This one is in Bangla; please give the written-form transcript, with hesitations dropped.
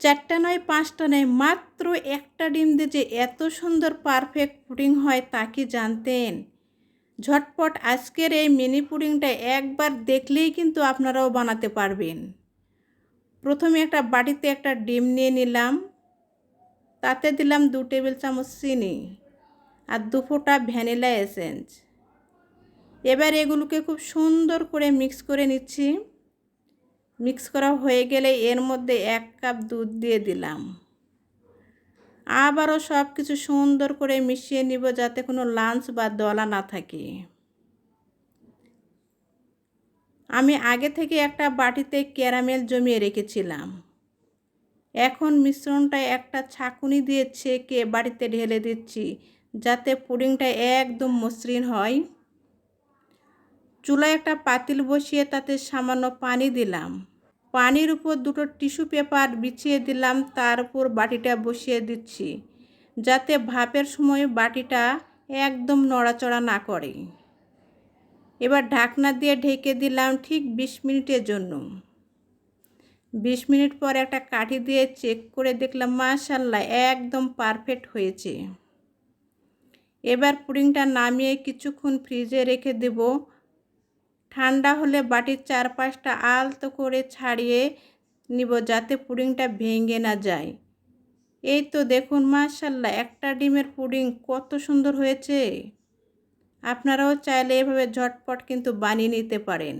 চারটা নয় পাঁচটা নয়, মাত্র একটা ডিম দিয়ে যে এত সুন্দর পারফেক্ট পুডিং হয় তা কি জানতেন? ঝটপট আজকের এই মিনি পুডিংটা একবার দেখলেই কিন্তু আপনারাও বানাতে পারবেন। প্রথমে একটা বাটিতে একটা ডিম নিয়ে নিলাম, তাতে দিলাম 2 টেবিল চামচ চিনি আর 2 ফোঁটা ভ্যানিলা এসেন্স। এবার এগুলোকে খুব সুন্দর করে মিক্স করে নিচ্ছি। মিক্স করা হয়ে গেলে এর মধ্যে 1 কাপ দুধ দিয়ে দিলাম। আবারও সব কিছু সুন্দর করে মিশিয়ে নিব যাতে কোনো লাঞ্চ বা দলা না থাকে। আমি আগে থেকে একটা বাটিতে ক্যারামেল জমিয়ে রেখেছিলাম। এখন মিশ্রণটা একটা ছাঁকুনি দিয়ে ছেঁকে বাটিতে ঢেলে দিচ্ছি যাতে পুডিংটা একদম মসৃণ হয়। চুলায় একটা পাতিল বসিয়ে তাতে সামান্য পানি দিলাম। পানির উপর 2টো টিস্যু পেপার বিছিয়ে দিলাম, তার উপর বাটিটা বসিয়ে দিচ্ছি যাতে ভাপের সময় বাটিটা একদম নড়াচড়া না করে। এবার ঢাকনা দিয়ে ঢেকে দিলাম ঠিক 20 মিনিটের জন্য। 20 মিনিট পর একটা কাঠি দিয়ে চেক করে দেখলাম মাশাআল্লাহ একদম পারফেক্ট হয়েছে। এবার পুডিংটা নামিয়ে কিছুক্ষণ ফ্রিজে রেখে দেব। ঠান্ডা হলে বাটির চারপাশটা আলতো করে ছাড়িয়ে নিব যাতে পুডিংটা ভেঙে না যায়। এই তো দেখুন মাশাআল্লাহ একটা ডিমের পুডিং কত সুন্দর হয়েছে। আপনারাও চাইলে এভাবে ঝটপট কিন্তু বানিয়ে নিতে পারেন।